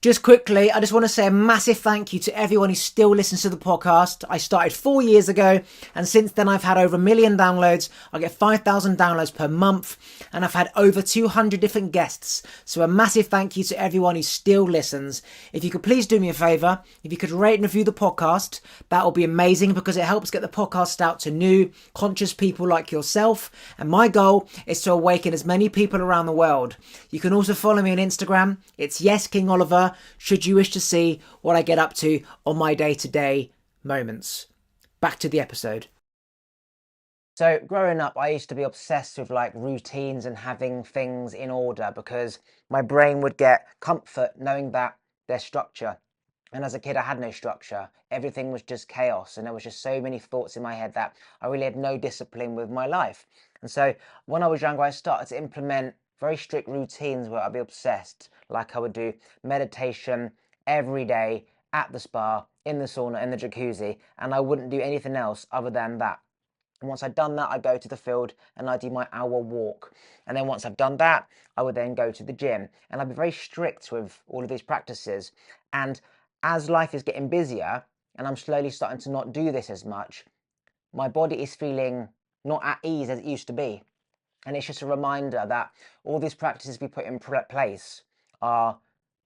Just quickly, I just want to say a massive thank you to everyone who still listens to the podcast. I started 4 years ago, and since then I've had over 1 million downloads. I get 5,000 downloads per month, and I've had over 200 different guests. So a massive thank you to everyone who still listens. If you could please do me a favour, if you could rate and review the podcast, that will be amazing because it helps get the podcast out to new, conscious people like yourself. And my goal is to awaken as many people around the world. You can also follow me on Instagram. It's Yes King Oliver, should you wish to see what I get up to on my day-to-day moments. Back to the episode. So growing up, I used to be obsessed with like routines and having things in order because my brain would get comfort knowing that there's structure. And as a kid, I had no structure. Everything was just chaos. And there was just so many thoughts in my head that I really had no discipline with my life. And so when I was younger, I started to implement very strict routines where I'd be obsessed. Like I would do meditation every day at the spa, in the sauna, in the jacuzzi. And I wouldn't do anything else other than that. And once I'd done that, I'd go to the field and I'd do my hour walk. And then once I've done that, I would then go to the gym. And I'd be very strict with all of these practices. And as life is getting busier and I'm slowly starting to not do this as much, my body is feeling not at ease as it used to be. And it's just a reminder that all these practices we put in place are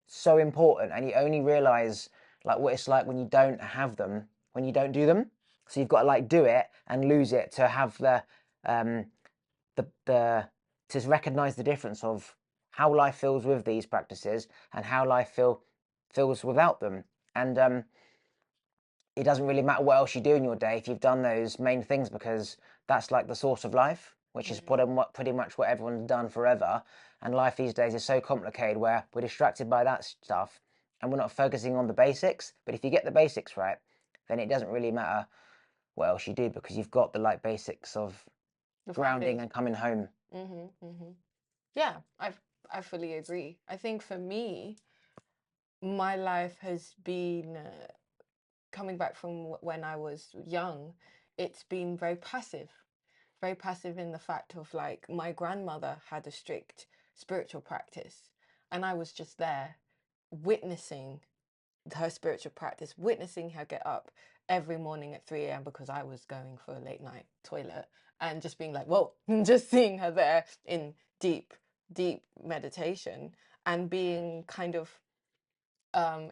so important, and you only realize like what it's like when you don't have them, when you don't do them. So you've got to like do it and lose it to have um the to recognize the difference of how life feels with these practices and how feels without them. And it doesn't really matter what else you do in your day if you've done those main things, because that's like the source of life, which is pretty much what everyone's done forever. And life these days is so complicated where we're distracted by that stuff and we're not focusing on the basics. But if you get the basics right, then it doesn't really matter what else you do because you've got the like basics of The grounding foundation. and coming home. Yeah, I fully agree. I think for me, my life has been coming back from when I was young. It's been very passive in the fact of like my grandmother had a strict spiritual practice, and I was just there witnessing her spiritual practice, witnessing her get up every morning at 3 a.m. because I was going for a late night toilet and just being like, whoa, just seeing her there in deep meditation and being kind of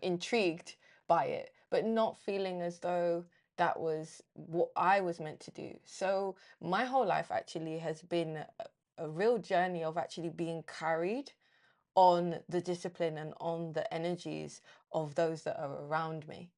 intrigued by it, but not feeling as though that was what I was meant to do. So my whole life actually has been a real journey of actually being carried on the discipline and on the energies of those that are around me.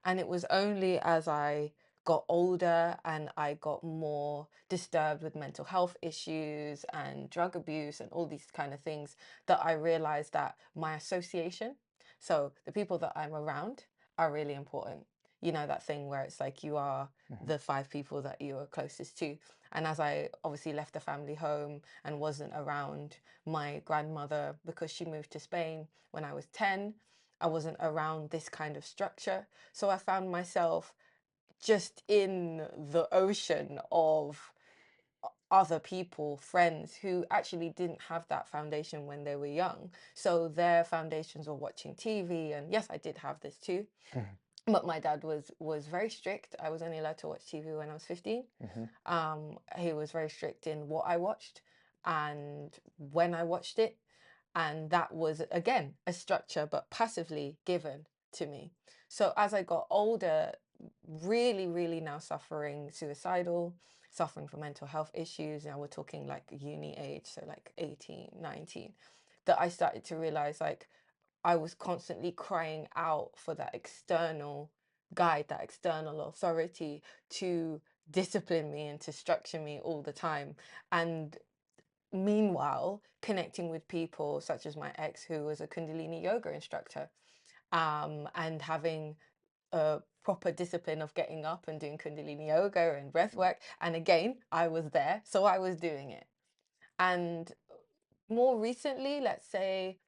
And it was only as I got older and I got more disturbed with mental health issues and drug abuse and all these kind of things that I realized that my association, so the people that I'm around, are really important. You know, that thing where it's like you are the 5 people that you are closest to. And as I obviously left the family home and wasn't around my grandmother because she moved to Spain when I was 10, I wasn't around this kind of structure. So I found myself just in the ocean of other people, friends who actually didn't have that foundation when they were young. So their foundations were watching TV. And yes, I did have this too. But my dad was very strict. I was only allowed to watch TV when I was 15. He was very strict in what I watched and when I watched it. And that was, again, a structure, but passively given to me. So as I got older, really now suffering suicidal, suffering from mental health issues. Now we're talking like uni age, so like 18, 19, that I started to realize like I was constantly crying out for that external guide, that external authority to discipline me and to structure me all the time. And meanwhile, connecting with people such as my ex, who was a Kundalini yoga instructor, and having a proper discipline of getting up and doing Kundalini yoga and breath work. And again, I was there, so I was doing it. And more recently, let's say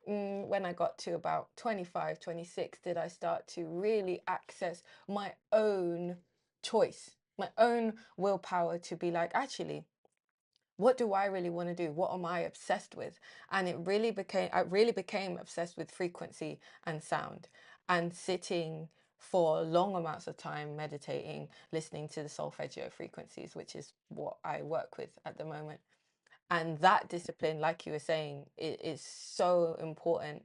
when I got to about 25, 26, did I start to really access my own choice, my own willpower to be like, actually, what do I really want to do? What am I obsessed with? And I really became obsessed with frequency and sound, and sitting for long amounts of time meditating, listening to the solfeggio frequencies, which is what I work with at the moment. And that discipline, like you were saying, is so important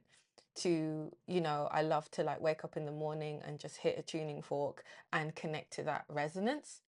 to, I love to like wake up in the morning and just hit a tuning fork and connect to that resonance,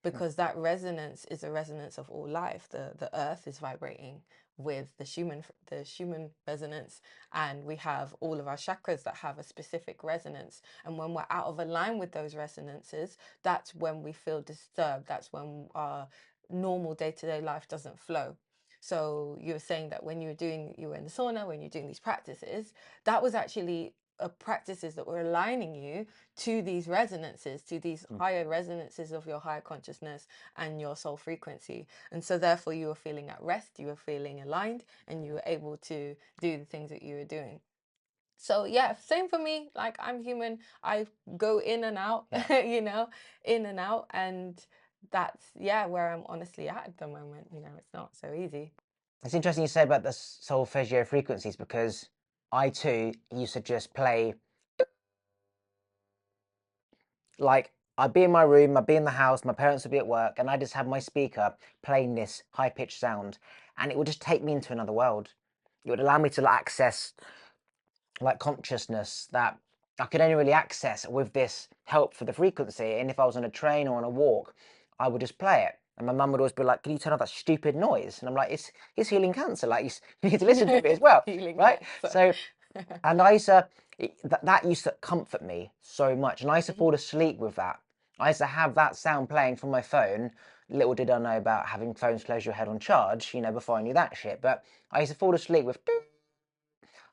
because that resonance is a resonance of all life. The earth is vibrating with the Schumann resonance, and we have all of our chakras that have a specific resonance. And when we're out of line with those resonances, that's when we feel disturbed. That's when our normal day-to-day life doesn't flow. So you were saying that when you were in the sauna, when you're doing these practices, that was actually practices that were aligning you to these resonances, to these higher resonances of your higher consciousness and your soul frequency. And so therefore you were feeling at rest, you were feeling aligned, and you were able to do the things that you were doing. So yeah, same for me. Like, I'm human. I go in and out, in and out. And that's, where I'm honestly at the moment. It's not so easy. It's interesting you say about the solfeggio frequencies, because I too used to just play, like, I'd be in my room, I'd be in the house, my parents would be at work, and I just have my speaker playing this high-pitched sound, and it would just take me into another world. It would allow me to access like consciousness that I could only really access with this help for the frequency. And if I was on a train or on a walk, I would just play it. And my mum would always be like, "Can you turn off that stupid noise?" And I'm like, it's healing cancer. Like, you need to listen to it as well, Healing right? cancer. So, and I used to, that used to comfort me so much. And I used to Mhm. fall asleep with that. I used to have that sound playing from my phone. Little did I know about having phones close your head on charge, before I knew that shit. But I used to fall asleep with,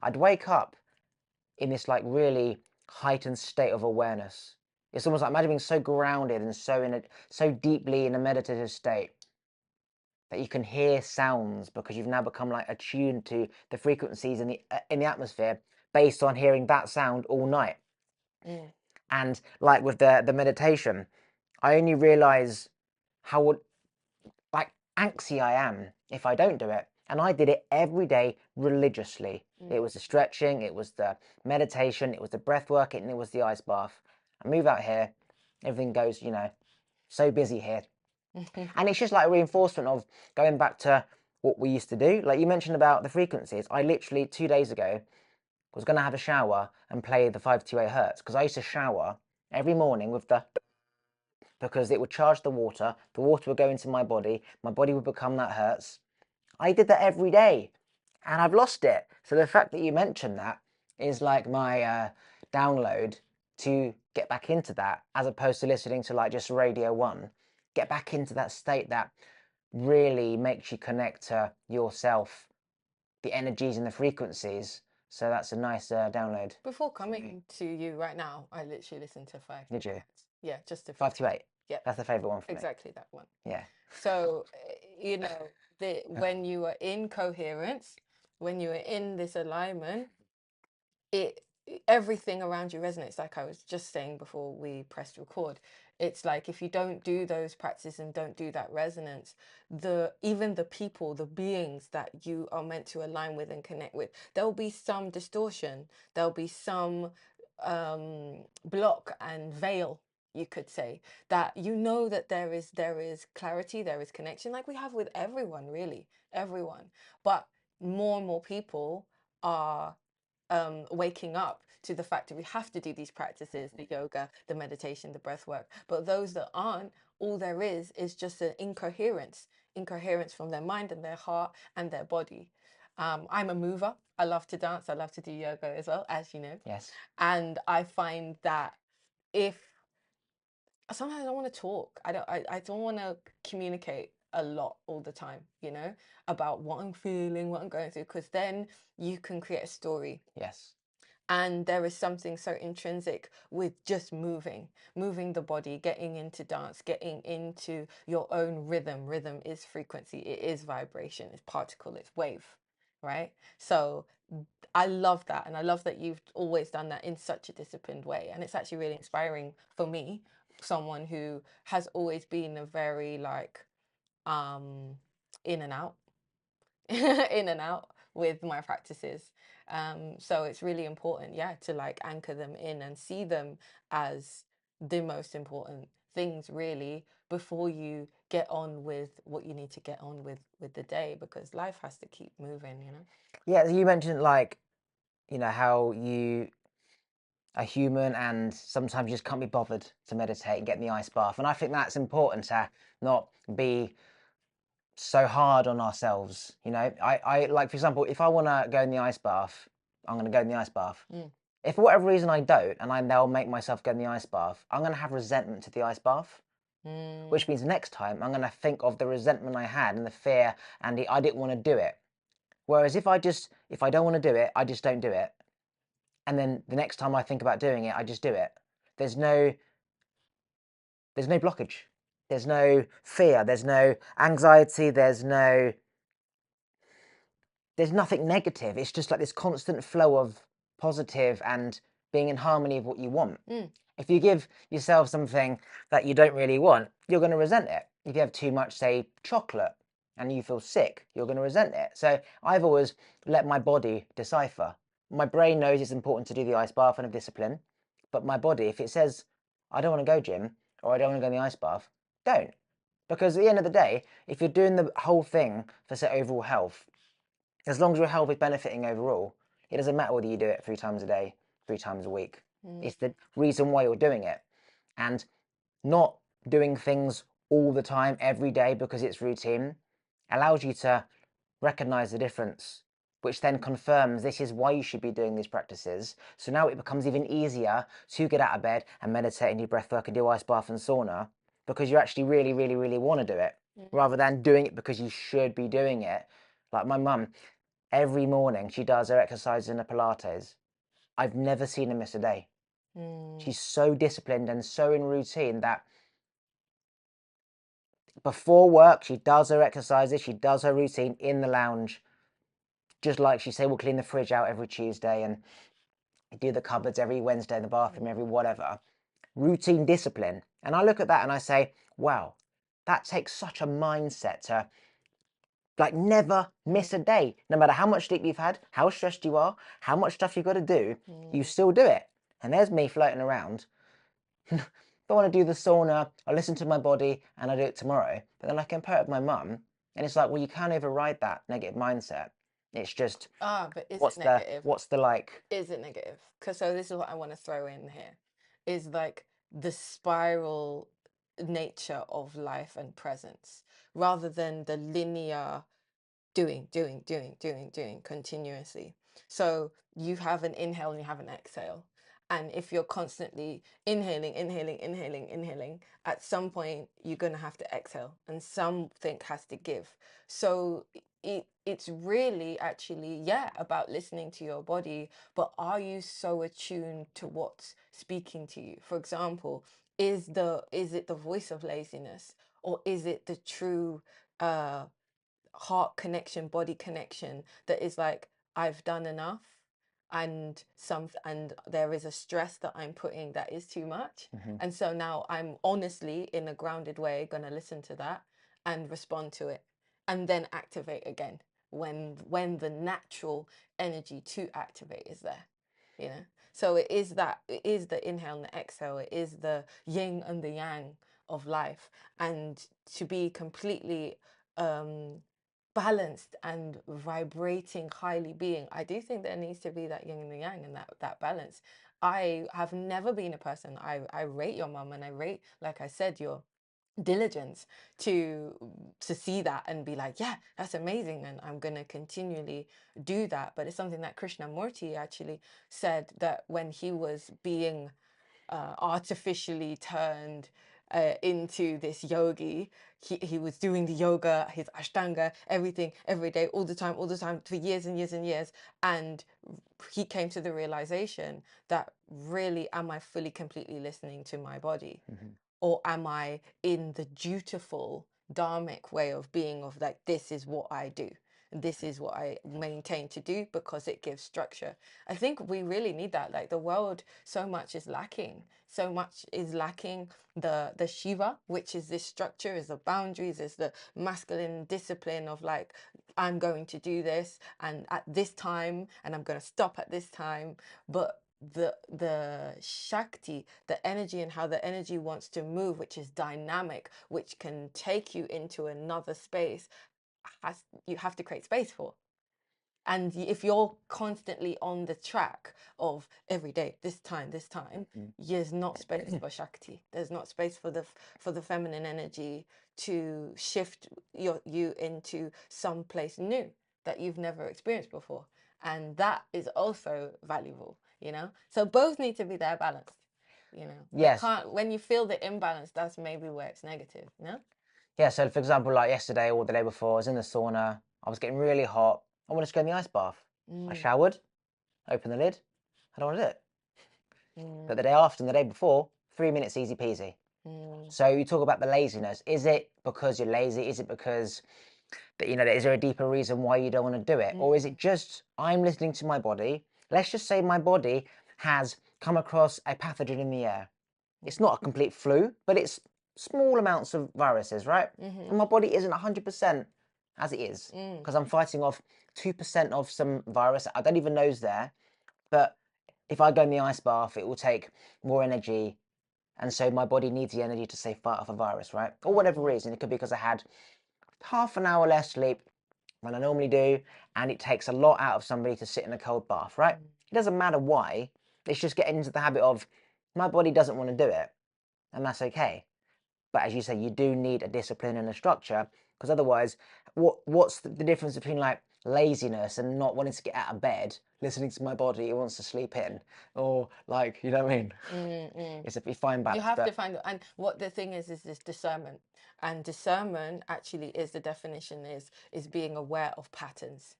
I'd wake up in this like really heightened state of awareness. It's almost like, imagine being so grounded and so deeply in a meditative state that you can hear sounds, because you've now become like attuned to the frequencies in the atmosphere based on hearing that sound all night. And like with the meditation, I only realize how like anxious I am if I don't do it. And I did it every day religiously. It was the stretching, it was the meditation, it was the breath work, and it was the ice bath. I move out here, everything goes, so busy here. And it's just like a reinforcement of going back to what we used to do. Like you mentioned about the frequencies. I literally 2 days ago was going to have a shower and play the 528 hertz, because I used to shower every morning with the, because it would charge the water would go into my body would become that hertz. I did that every day, and I've lost it. So the fact that you mentioned that is like my download to get back into that, as opposed to listening to like just Radio 1. Get back into that state that really makes you connect to yourself, the energies and the frequencies. So that's a nice download. Before coming to you right now, I literally listened to 5. Did you? Yeah, just to 528. Yeah, That's the favorite one for me. exactly that one. Yeah. So, when you are in coherence, when you are in this alignment, it everything around you resonates. Like I was just saying before we pressed record, it's like if you don't do those practices and don't do that resonance, even the people, the beings that you are meant to align with and connect with, there'll be some distortion, there'll be some block and veil, you could say, that that there is clarity, there is connection, like we have with everyone, really everyone. But more and more people are waking up to the fact that we have to do these practices, the yoga, the meditation, the breath work. But those that aren't, all there is just an incoherence from their mind and their heart and their body. I'm a mover. I love to dance. I love to do yoga as well, as you know. Yes. And I find that if sometimes I don't want to talk, I don't want to communicate a lot all the time, about what I'm feeling, what I'm going through, because then you can create a story. Yes. And there is something so intrinsic with just moving the body, getting into dance, getting into your own rhythm. Rhythm is frequency, it is vibration, it's particle, it's wave, right? So I love that. And I love that you've always done that in such a disciplined way. And it's actually really inspiring for me, someone who has always been a very like, in and out, in and out with my practices. So it's really important, yeah, to like anchor them in and see them as the most important things really before you get on with what you need to get on with the day, because life has to keep moving, you know. Yeah, you mentioned like, you know, how you are human and sometimes you just can't be bothered to meditate and get in the ice bath. And I think that's important to not be so hard on ourselves. You know, I like, for example, if I want to go in the ice bath, I'm going to go in the ice bath. If for whatever reason I don't, and I now make myself go in the ice bath, I'm going to have resentment to the ice bath. Which means next time I'm going to think of the resentment I had and the fear and I didn't want to do it. Whereas if I don't want to do it, I just don't do it. And then the next time I think about doing it, I just do it. There's no blockage. There's no fear. There's no anxiety. There's nothing negative. It's just like this constant flow of positive and being in harmony of what you want. If you give yourself something that you don't really want, you're going to resent it. If you have too much, say, chocolate, and you feel sick, you're going to resent it. So I've always let my body decipher. My brain knows it's important to do the ice bath and have discipline, but my body, if it says, I don't want to go gym, or I don't want to go in the ice bath, don't. Because at the end of the day, if you're doing the whole thing for, say, overall health, as long as your health is benefiting overall, it doesn't matter whether you do it 3 times a day, 3 times a week. It's the reason why you're doing it. And not doing things all the time, every day, because it's routine, allows you to recognize the difference, which then confirms this is why you should be doing these practices. So now it becomes even easier to get out of bed and meditate and do breath work and do ice bath and sauna, because you actually really, really, really want to do it, rather than doing it because you should be doing it. Like my mum, every morning she does her exercises and her Pilates. I've never seen her miss a day. She's so disciplined and so in routine that before work, she does her exercises, she does her routine in the lounge. Just like she say, we'll clean the fridge out every Tuesday and do the cupboards every Wednesday in the bathroom, every whatever. Routine discipline. And I look at that and I say, wow, that takes such a mindset to like never miss a day. No matter how much sleep you've had, how stressed you are, how much stuff you've got to do, you still do it. And there's me floating around. Don't want to do the sauna, I listen to my body and I do it tomorrow. But then I compare it with my mum and it's like, well, you can't override that negative mindset. It's just, but is it negative? What's the like? Is it negative? Because so this is what I want to throw in here, is like the spiral nature of life and presence, rather than the linear doing continuously. So you have an inhale and you have an exhale. And if you're constantly inhaling, at some point you're going to have to exhale and something has to give. So it's really actually, yeah, about listening to your body, but are you so attuned to what's speaking to you? For example, is it the voice of laziness, or is it the true heart connection, body connection that is like, I've done enough, and there is a stress that I'm putting that is too much. And so now I'm honestly, in a grounded way, going to listen to that and respond to it, and then activate again when the natural energy to activate is there, you know. So it is the inhale and the exhale, it is the yin and the yang of life. And to be completely balanced and vibrating highly being, I do think there needs to be that yin and the yang, and that balance. I have never been a person, I rate your mum, and I rate, like I said, your diligence to see that and be like, yeah, that's amazing, and I'm going to continually do that. But it's something that Krishnamurti actually said, that when he was being artificially turned into this yogi, he was doing the yoga, his ashtanga, everything, every day, all the time, for years and years and years. And he came to the realization that, really, am I fully, completely listening to my body? Or am I in the dutiful dharmic way of being, of like, this is what I do? this is what I maintain to do because it gives structure. I think we really need that. Like the world, so much is lacking. So much is lacking the Shiva, which is this structure, is the boundaries, is the masculine discipline of like, I'm going to do this and at this time, and I'm going to stop at this time. But the Shakti, the energy, and how the energy wants to move, which is dynamic, which can take you into another space, you have to create space for. And if you're constantly on the track of every day, this time, there's not space for Shakti. There's not space for the feminine energy to shift you into some place new that you've never experienced before. And that is also valuable, you know? So both need to be there balanced, you know? Yes. When you feel the imbalance, that's maybe where it's negative, no? Yeah, so for example, like yesterday or the day before, I was in the sauna, I was getting really hot, I wanted to go in the ice bath. I showered, opened the lid, I don't want to do it. But the day after and the day before, 3 minutes easy peasy. So you talk about the laziness. Is it because you're lazy? Is it because that, you know, is there a deeper reason why you don't want to do it? Or is it just, I'm listening to my body? Let's just say my body has come across a pathogen in the air. It's not a complete flu, but it's small amounts of viruses, right? And my body isn't 100% as it is because I'm fighting off 2% of some virus I don't even know is there. But if I go in the ice bath, it will take more energy. And so my body needs the energy to, say, fight off a virus, right? Or whatever reason. It could be because I had half an hour less sleep than I normally do, and it takes a lot out of somebody to sit in a cold bath, right? It doesn't matter why. It's just getting into the habit of my body doesn't want to do it, and that's okay. But as you say, you do need a discipline and a structure, because otherwise, what's the difference between like laziness and not wanting to get out of bed, listening to my body, it wants to sleep in, or like, you know what I mean? It's a fine balance. You have to find it. And what the thing is this discernment. And discernment actually is the definition is being aware of patterns,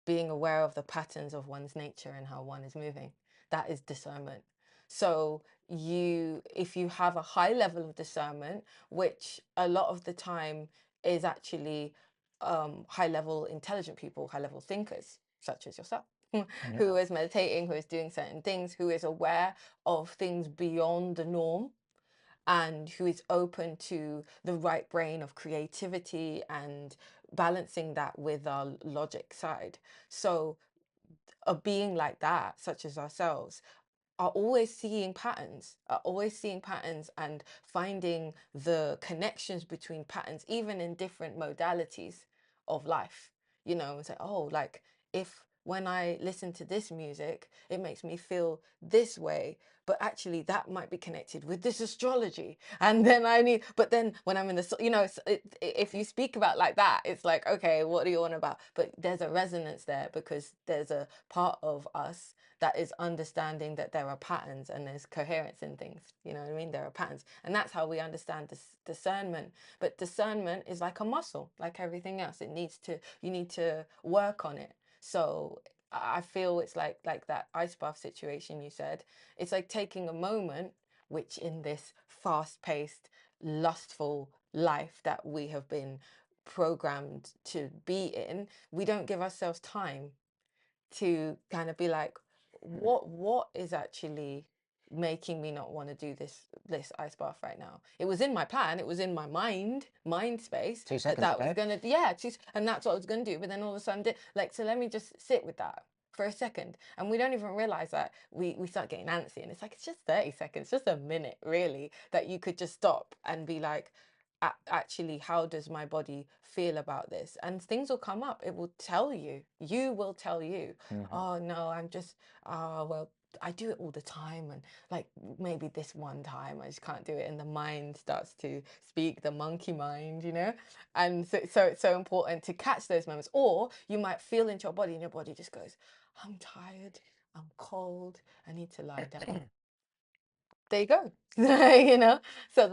being aware of the patterns of one's nature and how one is moving. That is discernment. So if you have a high level of discernment, which a lot of the time is actually high level intelligent people, high level thinkers, such as yourself, who is meditating, who is doing certain things, who is aware of things beyond the norm, and who is open to the right brain of creativity and balancing that with our logic side. So a being like that, such as ourselves, are always seeing patterns, and finding the connections between patterns, even in different modalities of life, you know, and say, oh, like if when I listen to this music, it makes me feel this way, but actually that might be connected with this astrology. And then but then when I'm in the, you know, if you speak about like that, it's like, okay, what do you want about? But there's a resonance there because there's a part of us that is understanding that there are patterns and there's coherence in things. You know what I mean? There are patterns. And that's how we understand discernment. But discernment is like a muscle, like everything else. You need to work on it. So I feel it's like that ice bath situation you said. It's like taking a moment, which in this fast-paced, lustful life that we have been programmed to be in, we don't give ourselves time to kind of be like, what is actually making me not want to do this ice bath right now? It was in my plan, it was in my mind space 2 seconds that ago. was gonna, and that's what I was gonna do. But then all of a sudden, so let me just sit with that for a second. And we don't even realize that we start getting antsy, and it's like, it's just 30 seconds, just a minute, really, that you could just stop and be like, actually, how does my body feel about this? And things will come up. It will tell you. You will tell you. Oh no, I'm just. Well, I do it all the time, and like maybe this one time I just can't do it. And the mind starts to speak, the monkey mind, you know. And so it's so important to catch those moments. Or you might feel into your body, and your body just goes, "I'm tired. I'm cold. I need to lie down." There you go. You know, so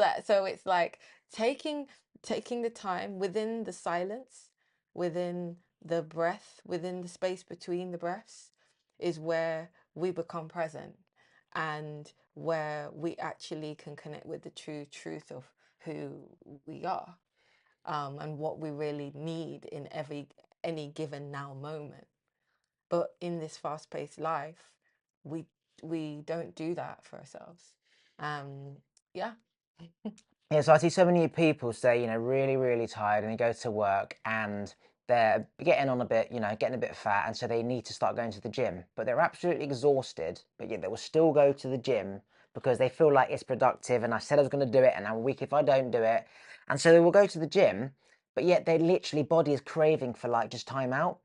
it's like taking the time within the silence, within the breath, within the space between the breaths, is where we become present, and where we actually can connect with the true truth of who we are, and what we really need in any given now moment. But in this fast-paced life, we don't do that for ourselves. Yeah. Yeah, so I see so many people say, you know, really, really tired, and they go to work and they're getting on a bit, you know, getting a bit fat, and so they need to start going to the gym. But they're absolutely exhausted, but yet they will still go to the gym because they feel like it's productive, and I said I was going to do it, and I'm weak if I don't do it. And so they will go to the gym, but yet they literally, body is craving for like just time out.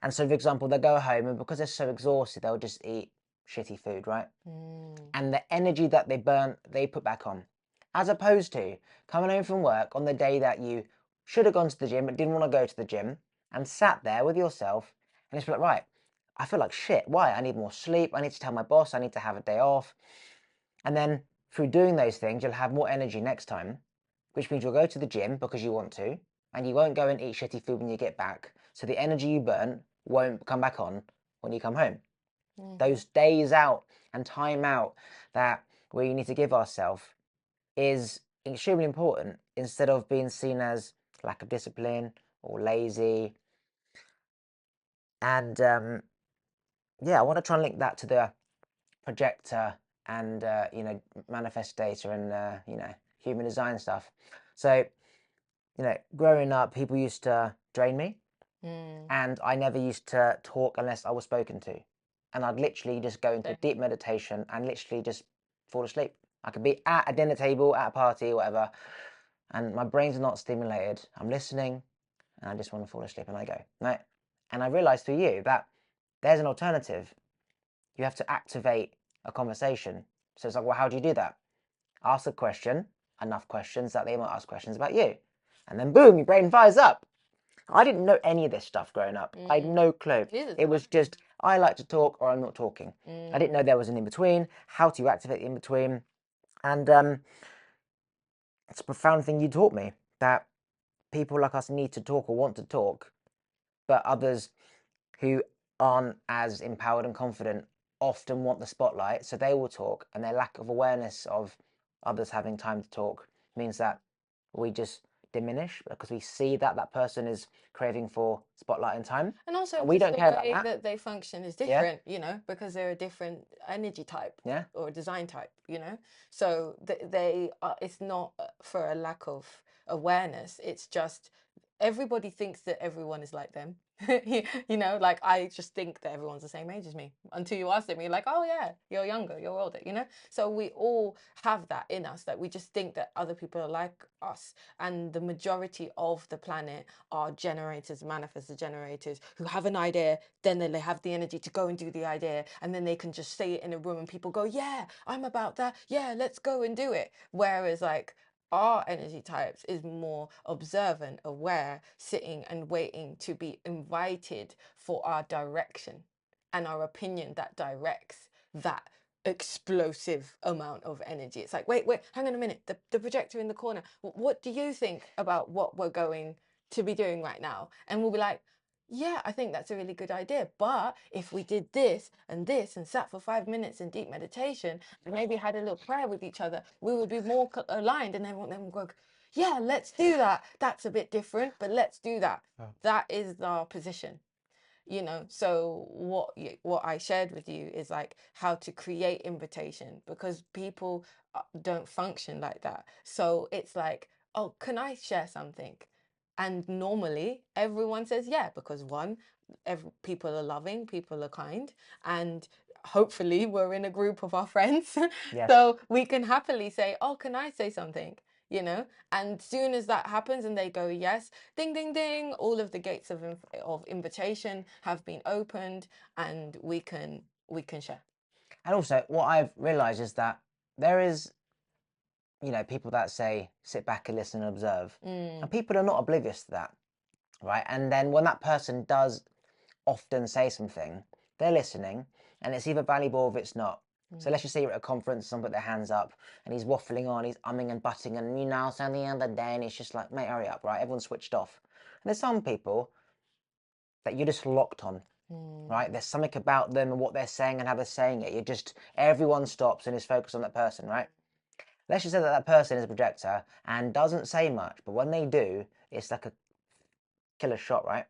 And so, for example, they'll go home, and because they're so exhausted, they'll just eat shitty food, right? And the energy that they burn, they put back on. As opposed to coming home from work on the day that you should have gone to the gym but didn't want to go to the gym, and sat there with yourself and just be like, right, I feel like shit. Why? I need more sleep. I need to tell my boss I need to have a day off. And then through doing those things, you'll have more energy next time, which means you'll go to the gym because you want to, and you won't go and eat shitty food when you get back. So the energy you burn won't come back on when you come home. Those days out and time out that we need to give ourselves is extremely important, instead of being seen as lack of discipline or lazy. And yeah, I want to try and link that to the projector and you know, manifest data and you know, human design stuff. So, you know, growing up, people used to drain me, and I never used to talk unless I was spoken to. And I'd literally just go into deep meditation and literally just fall asleep. I could be at a dinner table, at a party, or whatever, and my brain's not stimulated. I'm listening, and I just want to fall asleep, and I go, right? And I realized through you that there's an alternative. You have to activate a conversation. So it's like, well, how do you do that? Ask a question, enough questions that they might ask questions about you. And then boom, your brain fires up. I didn't know any of this stuff growing up. I had no clue. It was just, I like to talk or I'm not talking. I didn't know there was an in-between, how to activate the in-between. And it's a profound thing you taught me, that people like us need to talk or want to talk, but others who aren't as empowered and confident often want the spotlight, so they will talk, and their lack of awareness of others having time to talk means that we just diminish because we see that that person is craving for spotlight and time, And also, and we don't care about the way that. that they function is different, you know, because they're a different energy type, Yeah. or design type, you know. So they are, it's not for a lack of awareness. It's just everybody thinks that everyone is like them. You know, like I just think that everyone's the same age as me until you ask them. You're like, oh yeah, you're younger, you're older, you know. So we all have that in us, that we just think that other people are like us, and the majority of the planet are generators, manifestor generators, who have an idea, then they have the energy to go and do the idea, and then they can just say it in a room and people go, yeah, I'm about that, yeah, let's go and do it. Whereas like our energy types is more observant, aware, sitting and waiting to be invited for our direction and our opinion that directs that explosive amount of energy. It's like, wait, hang on a minute. The projector in the corner. What do you think about what we're going to be doing right now? And we'll be like, yeah, I think that's a really good idea. But if we did this and sat for 5 minutes in deep meditation and maybe had a little prayer with each other, we would be more aligned. And then we'll go, yeah, let's do that. That's a bit different, but let's do that. That is our position, you know. So what I shared with you is like how to create invitation, because people don't function like that. So it's like, oh, can I share something? And normally everyone says yeah, because one, people are loving, people are kind, and hopefully we're in a group of our friends. Yes. So we can happily say, oh, can I say something, you know? And soon as that happens and they go yes, ding ding ding, all of the gates of invitation have been opened, and we can share. And also, what I've realized is that there is, you know, people that say sit back and listen and observe, and people are not oblivious to that, right? And then when that person does often say something, they're listening, and it's either valuable or it's not. So let's just say you're at a conference, someone put their hands up, and he's waffling on, he's umming and butting, and you know, so the other day, and it's just like, mate, hurry up, right? Everyone's switched off. And there's some people that you're just locked on, right? There's something about them and what they're saying and how they're saying it. You just, everyone stops and is focused on that person, right? Let's just say that that person is a projector and doesn't say much, but when they do, it's like a killer shot, right?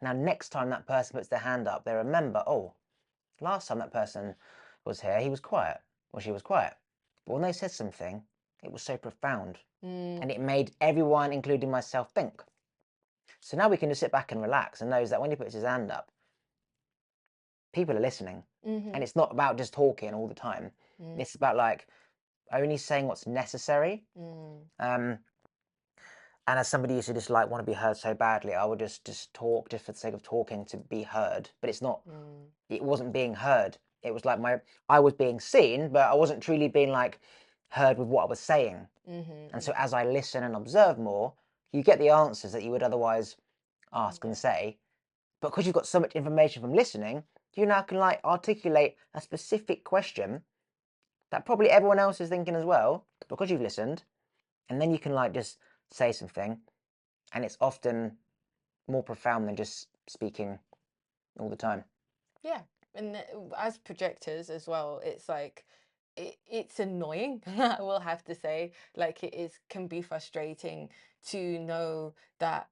Now, next time that person puts their hand up, they remember, oh, last time that person was here, he was quiet, or she was quiet. But when they said something, it was so profound. And it made everyone, including myself, think. So now we can just sit back and relax and knows that when he puts his hand up, people are listening. And it's not about just talking all the time. It's about like only saying what's necessary. And as somebody used to just like want to be heard so badly, I would just talk just for the sake of talking to be heard. But it's not, it wasn't being heard. It was like I was being seen, but I wasn't truly being like heard with what I was saying. And so as I listen and observe more, you get the answers that you would otherwise ask and say. But because you've got so much information from listening, you now can like articulate a specific question that probably everyone else is thinking as well, because you've listened. And then you can like just say something, and it's often more profound than just speaking all the time. Yeah, and as projectors as well, it's like it's annoying. I will have to say, like can be frustrating to know that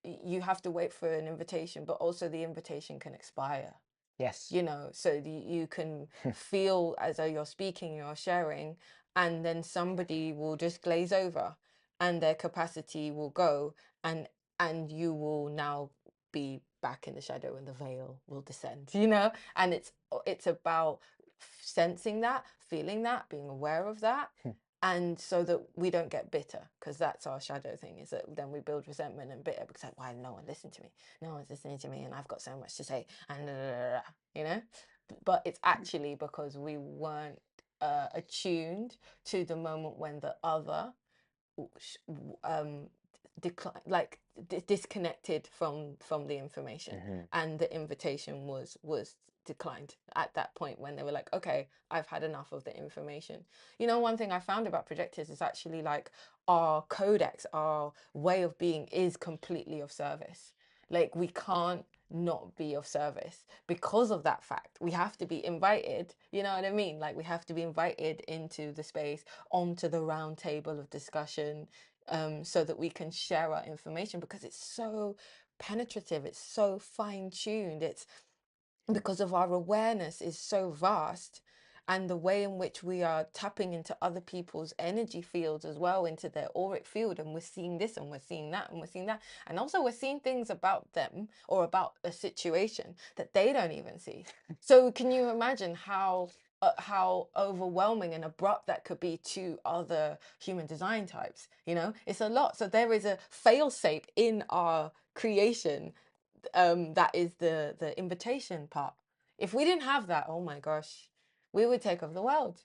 you have to wait for an invitation, but also the invitation can expire. Yes. You know, so you can feel as though you're speaking, you're sharing, and then somebody will just glaze over, and their capacity will go, and you will now be back in the shadow, and the veil will descend. You know, and it's about sensing that, feeling that, being aware of that. And so that we don't get bitter, because that's our shadow thing, is that then we build resentment and bitter because like, why no one listened to me, no one's listening to me, and I've got so much to say, and you know. But it's actually because we weren't attuned to the moment when the other decline, like disconnected from the information, and the invitation was declined at that point, when they were like, okay, I've had enough of the information. You know, one thing I found about projectors is actually like our codex, our way of being is completely of service. Like we can't not be of service because of that fact. We have to be invited, you know what I mean? Like we have to be invited into the space, onto the round table of discussion, so that we can share our information, because it's so penetrative, it's so fine-tuned, it's because of our awareness is so vast, and the way in which we are tapping into other people's energy fields as well, into their auric field, and we're seeing this and we're seeing that and we're seeing that, and also we're seeing things about them or about a situation that they don't even see. So can you imagine how overwhelming and abrupt that could be to other human design types? You know, it's a lot. So there is a fail-safe in our creation, that is the invitation part. If we didn't have that, oh my gosh, we would take over the world.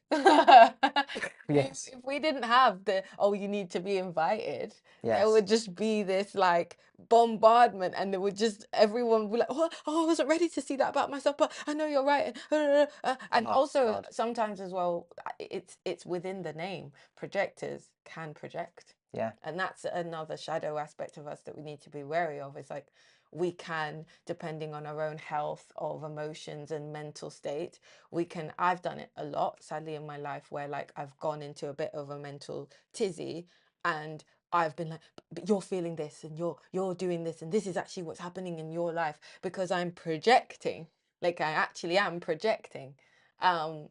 Yes. If we didn't have the, oh, you need to be invited, Yes. there would just be this like bombardment, and there would just, everyone would be like, oh, I wasn't ready to see that about myself, but I know you're right. And Oh, also God. sometimes as well, it's within the name. Projectors can project. Yeah. And that's another shadow aspect of us that we need to be wary of. It's like, we can, depending on our own health of emotions and mental state, we can, I've done it a lot, sadly, in my life, where like I've gone into a bit of a mental tizzy, and I've been like, but you're feeling this, and you're doing this, and this is actually what's happening in your life, because I'm projecting. Like I actually am projecting.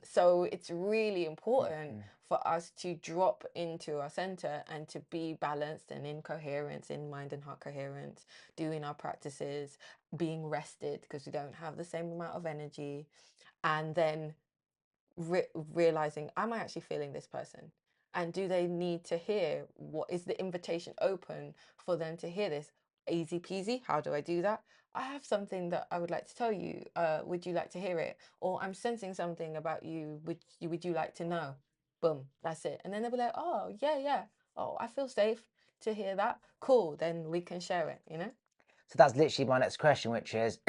So it's really important for us to drop into our center and to be balanced and in coherence, in mind and heart coherence, doing our practices, being rested because we don't have the same amount of energy, and then realizing, am I actually feeling this person? And do they need to hear? What is the invitation open for them to hear this? Easy peasy. How do I do that? I have something that I would like to tell you. Would you like to hear it? Or I'm sensing something about you. Would you like to know? Boom, that's it. And then they'll be like, oh, yeah, yeah. Oh, I feel safe to hear that. Cool. Then we can share it, you know? So that's literally my next question, which is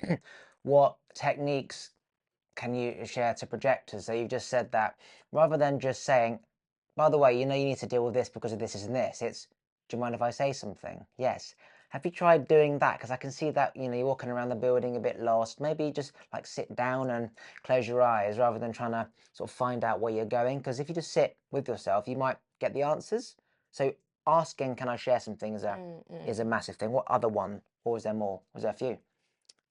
what techniques can you share to projectors? So you've just said that rather than just saying, by the way, you know, you need to deal with this because of this and this, it's, do you mind if I say something? Yes. Have you tried doing that? Because I can see that, you know, you're walking around the building a bit lost. Maybe just like sit down and close your eyes rather than trying to sort of find out where you're going. Because if you just sit with yourself, you might get the answers. So asking, can I share something is a massive thing. What other one? Or is there more? Was there a few?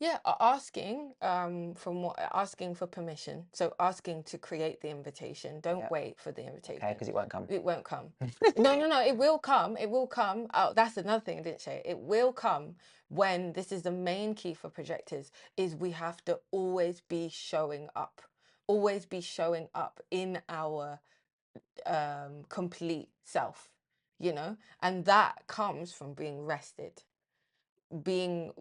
Yeah, asking asking for permission. So asking to create the invitation. Don't Yeah. wait for the Okay, invitation. because it won't come. It won't come. No, it will come. It will come. Oh, that's another thing I didn't say. It will come when this is the main key for projectors is we have to always be showing up. Always be showing up in our complete self, and that comes from being rested, being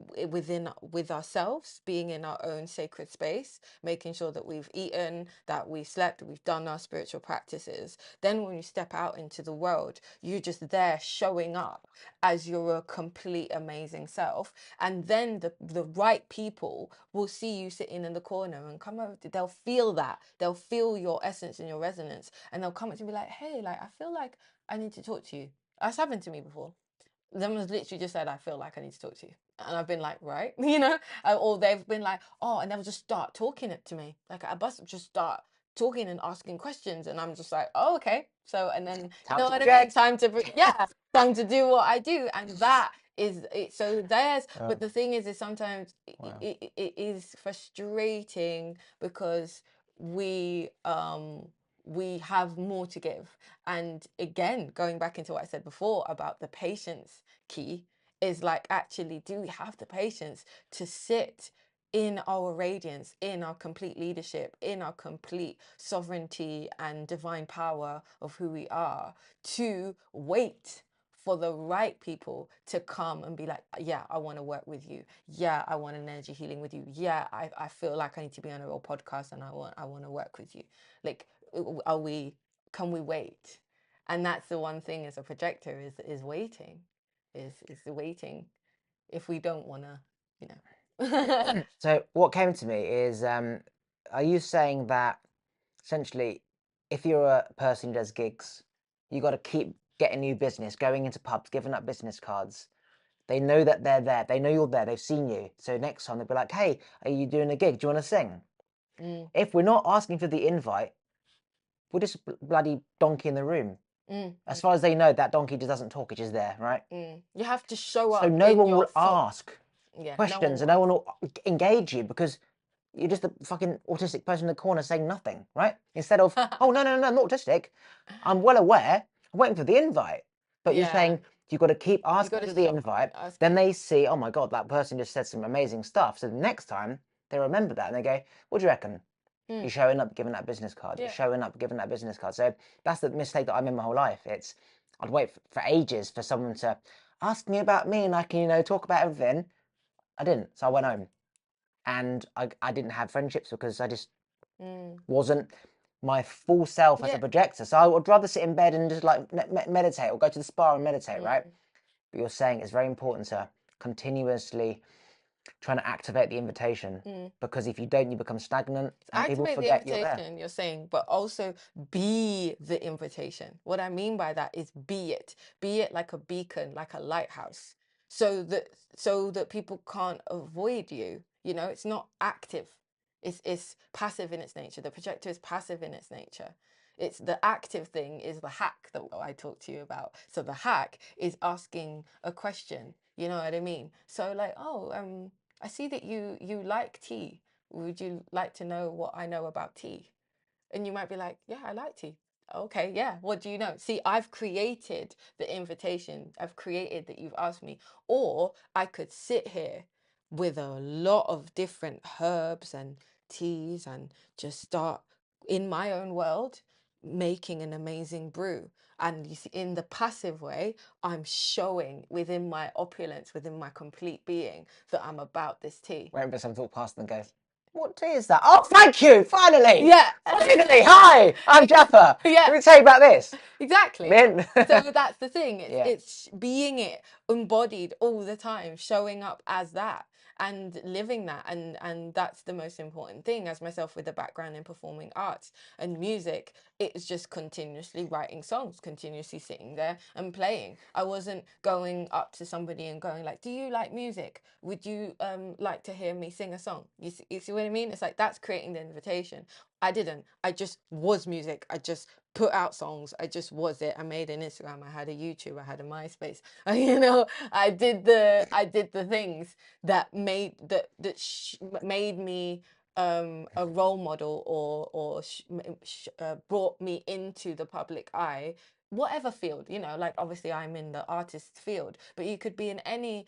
with ourselves, being in our own sacred space, making sure that we've eaten, that we've slept, we've done our spiritual practices. Then when you step out into the world, you're just there showing up as your complete amazing self. And then the right people will see you sitting in the corner and come over they'll feel that, they'll feel your essence and your resonance, and they'll come up to me like, hey, like I feel like I need to talk to you. That's happened to me before. Someone's literally just said, I feel like I need to talk to you. And I've been like, right, or they've been like, oh, and they'll just start talking it to me. Like a bus just start talking and asking questions. And I'm just like, oh, okay. So, and then, Time you know to what I mean? project. Time to do what I do. And that is it. So there's, Oh, but the thing is sometimes wow. it is frustrating because we, um, we have more to give. And again, going back into what I said before about the patience key is like, actually, do we have the patience to sit in our radiance, in our complete leadership, in our complete sovereignty and divine power of who we are, to wait for the right people to come and be like, yeah, I want to work with you. Yeah, I want an energy healing with you. Yeah, I feel like I need to be on a real podcast and I want to work with you. Like, can we wait? And that's the one thing as a projector is waiting, is waiting if we don't want to, you know. So what came to me is, are you saying that essentially, if you're a person who does gigs, you got to keep getting new business, going into pubs, giving up business cards. They know that they're there. They know you're there. They've seen you. So next time they'll be like, hey, are you doing a gig? Do you want to sing? If we're not asking for the invite, we're just a bloody donkey in the room. As far as they know, that donkey just doesn't talk. It's just there, right? You have to show So up no in one your will full. ask Yeah, no one questions and will. no one will engage you because you're just a fucking autistic person in the corner saying nothing, right? Instead of, oh, no, I'm not autistic. I'm well aware. I'm waiting for the invite. But you're Yeah, saying you've got to keep you got asking to for the stop invite. Then asking. they see, oh my God, that person just said some amazing stuff. So the next time they remember that and they go, what do you reckon? You're showing up, giving that business card. You're Yeah. showing up, giving that business card. So that's the mistake that I made my whole life. I'd wait for ages for someone to ask me about me and I can, talk about everything. I didn't. So I went home and I didn't have friendships because I just wasn't my full self as a Yeah. projector. So I would rather sit in bed and just like meditate or go to the spa and meditate, right? But you're saying it's very important to continuously trying to activate the invitation because if you don't, you become stagnant and people Activate the forget you're there. invitation, you're saying, but also be the invitation. What I mean by that is be it. Be it like a beacon, like a lighthouse, so that people can't avoid you. It's not active. It's passive in its nature. The projector is passive in its nature. It's the active thing is the hack that I talked to you about. So the hack is asking a question. You know what I mean? So like, oh, I see that you like tea. Would you like to know what I know about tea? And you might be like, yeah, I like tea. Okay, yeah. What do you know? See, I've created the invitation. I've created that you've asked me. Or I could sit here with a lot of different herbs and teas and just start in my own world making an amazing brew. And you see, in the passive way, I'm showing within my opulence, within my complete being, that I'm about this tea. Waiting for someone to walk past and go, what tea is that? Oh, thank you, finally. Yeah. Finally, hi, I'm Japa. Yeah. Let me tell you about this. Exactly. Mint. So that's the thing. Yeah. It's being it embodied all the time, showing up as that and living that, and that's the most important thing. As myself with a background in performing arts and music, it's just continuously writing songs, continuously sitting there and playing. I wasn't going up to somebody and going like, do you like music? Would you like to hear me sing a song? You see what I mean? It's like that's creating the invitation. I didn't. I just was music. I just put out songs. I just was it. I made an Instagram. I had a YouTube. I had a MySpace. You know, I did the things that made me a role model, or brought me into the public eye, whatever field, you know. Like, obviously I'm in the artist field, but you could be in any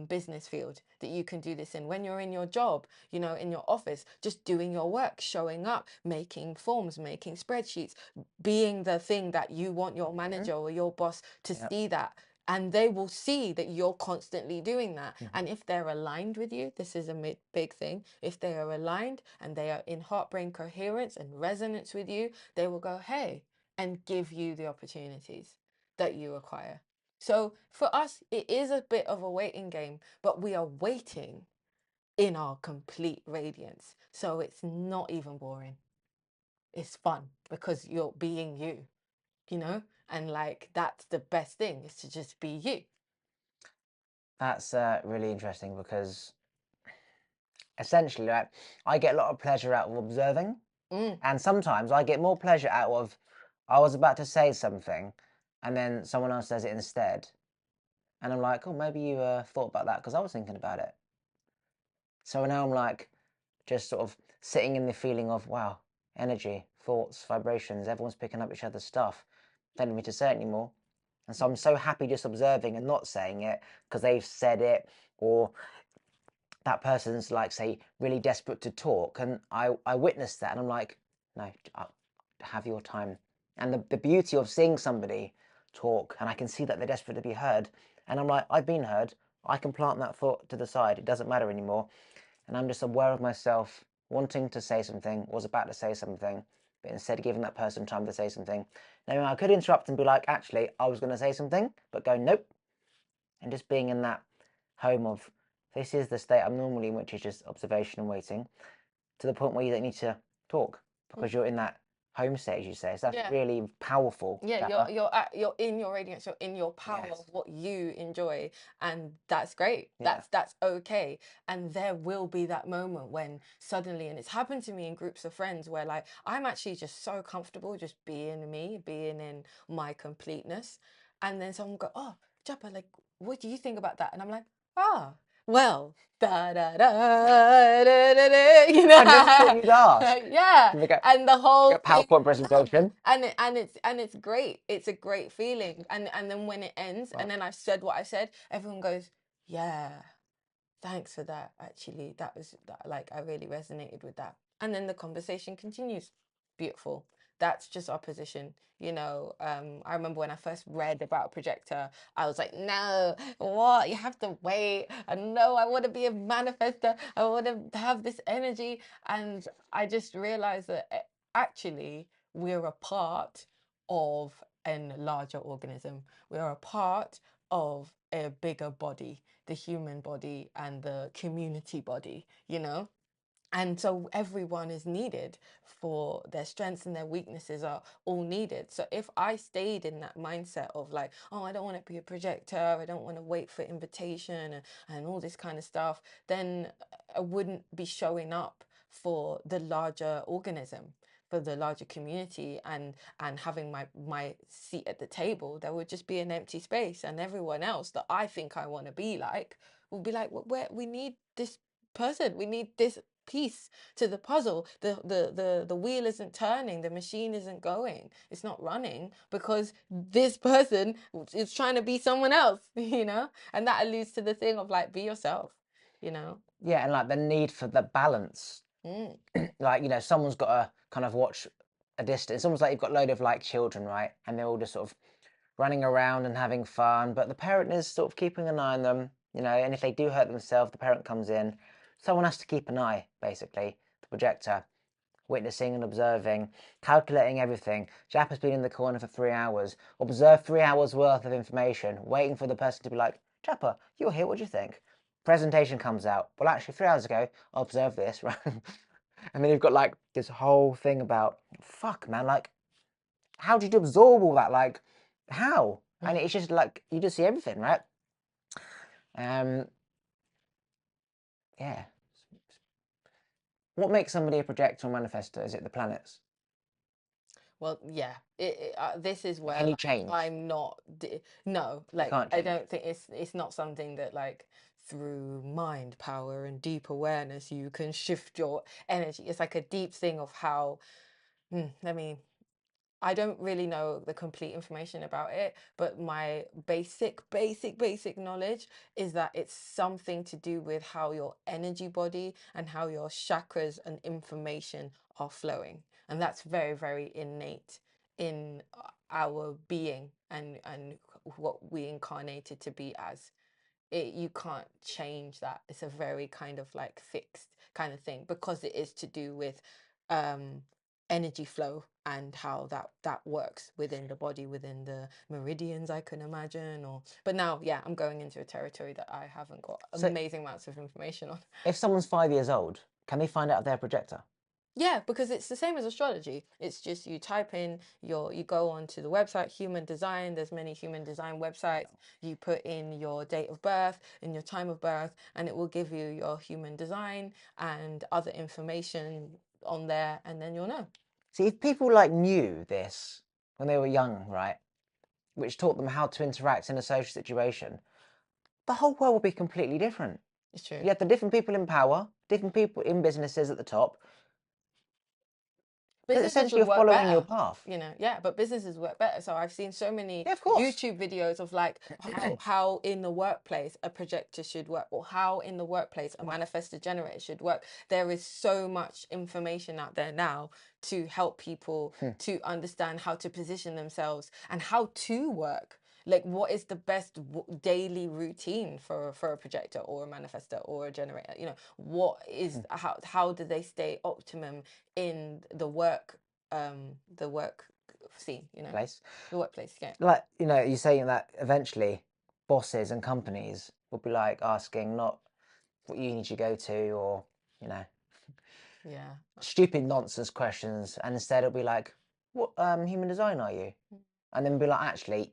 business field that you can do this in. When you're in your job, you know, in your office, just doing your work, showing up, making forms, making spreadsheets, being the thing that you want your manager or your boss to see that. And they will see that you're constantly doing that. And if they're aligned with you, this is a big thing. If they are aligned and they are in heart-brain coherence and resonance with you, they will go, hey, and give you the opportunities that you require. So for us, it is a bit of a waiting game, but we are waiting in our complete radiance. So it's not even boring. It's fun because you're being you know? And like, that's the best thing, is to just be you. That's really interesting, because essentially, like, I get a lot of pleasure out of observing. And sometimes I get more pleasure out of, I was about to say something and then someone else says it instead. And I'm like, oh, maybe you thought about that because I was thinking about it. So now I'm like, just sort of sitting in the feeling of, wow, energy, thoughts, vibrations, everyone's picking up each other's stuff. Don't need me to say it anymore. And so I'm so happy just observing and not saying it because they've said it, or that person's, like, say, really desperate to talk. And I witnessed that and I'm like, no, have your time. And the beauty of seeing somebody talk, and I can see that they're desperate to be heard. And I'm like, I've been heard. I can plant that thought to the side. It doesn't matter anymore. And I'm just aware of myself wanting to say something, was about to say something, but instead of giving that person time to say something. Now, I could interrupt and be like, actually, I was going to say something, but go, nope. And just being in that home of, this is the state I'm normally in, which is just observation and waiting, to the point where you don't need to talk because you're in that home state, as you say. So that's really powerful. Yeah, you're in your radiance, you're in your power of what you enjoy, and that's great. That's okay. And there will be that moment when suddenly, and it's happened to me in groups of friends, where like I'm actually just so comfortable just being me, being in my completeness, and then someone go, "Oh, Japa, like, what do you think about that?" And I'm like, "Ah, well, da da da da da da," you know. I never thought you'd ask. Yeah, and the whole PowerPoint presentation. and it's great. It's a great feeling. And then when it ends, and then I've said what I said, everyone goes, "Yeah, thanks for that. Actually, that was that, like, I really resonated with that." And then the conversation continues. Beautiful. That's just our position. You know, I remember when I first read about a projector, I was like, no, what? You have to wait. And no, I want to be a manifester. I want to have this energy. And I just realized that actually we're a part of a larger organism. We are a part of a bigger body, the human body and the community body, you know? And so everyone is needed, for their strengths and their weaknesses are all needed. So if I stayed in that mindset of like, oh, I don't want to be a projector, I don't want to wait for invitation and all this kind of stuff, then I wouldn't be showing up for the larger organism, for the larger community, and having my seat at the table. There would just be an empty space, and everyone else that I think I want to be like will be like, well, we need this person, we need this piece to the puzzle. The wheel isn't turning, the machine isn't going, it's not running, because this person is trying to be someone else, you know. And that alludes to the thing of like, be yourself, you know. Yeah, and like the need for the balance. Like, you know, someone's got to kind of watch a distance. It's almost like you've got a load of like children, right? And they're all just sort of running around and having fun, but the parent is sort of keeping an eye on them, you know. And if they do hurt themselves, the parent comes in. Someone has to keep an eye, basically, the projector, witnessing and observing, calculating everything. Japa's been in the corner for 3 hours, observed 3 hours worth of information, waiting for the person to be like, Japa, you're here, what do you think? Presentation comes out. Well, actually, 3 hours ago, I observed this, right? And then you've got like this whole thing about, fuck, man, like, how did you absorb all that? Like, how? And it's just like, you just see everything, right? Yeah. What makes somebody a projector or manifestor? Is it the planets? Well, yeah, this is where Can you like, change? I'm not. No, You like can't I change. don't think it's not something that like through mind power and deep awareness you can shift your energy. It's like a deep thing of how. Let me. I don't really know the complete information about it, but my basic knowledge is that it's something to do with how your energy body and how your chakras and information are flowing. And that's very, very innate in our being and what we incarnated to be as. You can't change that. It's a very kind of like fixed kind of thing because it is to do with um energy flow and how that works within the body, within the meridians, I can imagine. Or but now, yeah, I'm going into a territory that I haven't got So amazing amounts of information on. if someone's 5 years old, can they find out if they're a projector? Yeah, because it's the same as astrology. It's just you type in you go onto the website human design. There's many human design websites. You put in your date of birth and your time of birth, and it will give you your human design and other information on there, and then you'll know. See, if people like knew this when they were young, right, which taught them how to interact in a social situation, the whole world would be completely different. It's true. You have the different people in power, different people in businesses at the top. Businesses Essentially, would you're work following your better, path. yeah, but businesses work better. So I've seen so many Yeah, of course. YouTube videos of like how in the workplace a projector should work, or how in the workplace a manifestor generator should work. There is so much information out there now to help people to understand how to position themselves and how to work. Like, what is the best daily routine for a projector or a manifestor or a generator? What is how do they stay optimum in the work scene, Place. the workplace. Yeah. Like, you're saying that eventually bosses and companies will be like asking not what uni you go to or, Yeah. stupid nonsense questions, and instead it'll be like, what human design are you? And then be like, actually,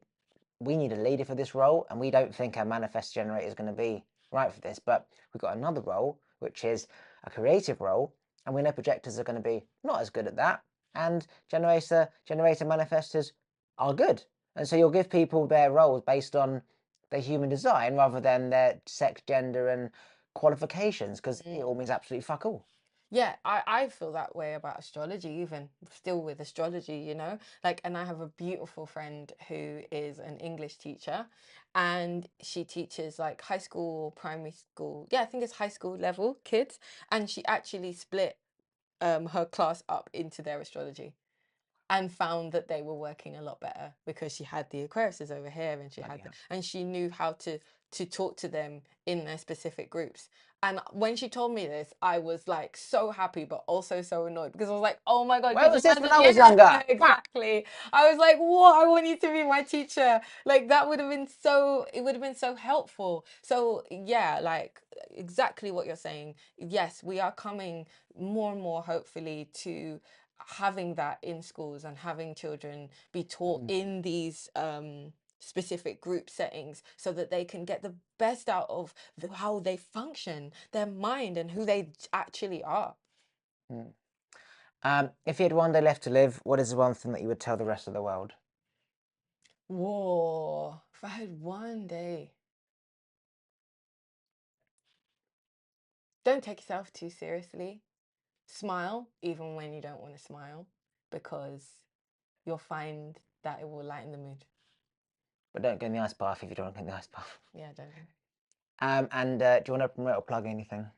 we need a leader for this role, and we don't think our manifest generator is going to be right for this, but we've got another role which is a creative role, and we know projectors are going to be not as good at that, and generator manifestors are good, and so you'll give people their roles based on their human design rather than their sex, gender, and qualifications, because it all means absolutely fuck all. Yeah, I feel that way about astrology, even still with astrology, like, and I have a beautiful friend who is an English teacher, and she teaches like high school, primary school. Yeah, I think it's high school level kids, and she actually split her class up into their astrology, and found that they were working a lot better because she had the Aquariuses over here, and she knew how to talk to them in their specific groups. And when she told me this, I was like so happy, but also so annoyed because I was like, "Oh my God, Where could you was this when imagine?" I was Yeah, younger? exactly. I was like, "What? I want you to be my teacher." Like that would have been so. It would have been so helpful. So yeah, like exactly what you're saying. Yes, we are coming more and more, hopefully, to having that in schools and having children be taught in these specific group settings so that they can get the best out of how they function, their mind, and who they actually are. If you had one day left to live, what is the one thing that you would tell the rest of the world? Whoa, if I had one day. Don't take yourself too seriously. Smile even when you don't want to smile, because you'll find that it will lighten the mood. But don't go in the ice bath if you don't want to go in the ice bath. Yeah, don't. And do you want to promote or plug anything?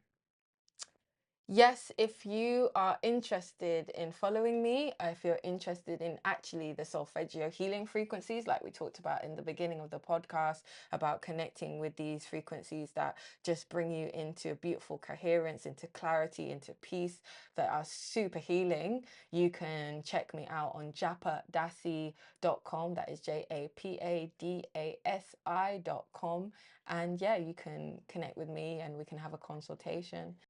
Yes, if you are interested in following me, if you're interested in actually the solfeggio healing frequencies, like we talked about in the beginning of the podcast, about connecting with these frequencies that just bring you into a beautiful coherence, into clarity, into peace, that are super healing, you can check me out on japadasi.com. That is JAPADASI.com. And yeah, you can connect with me and we can have a consultation.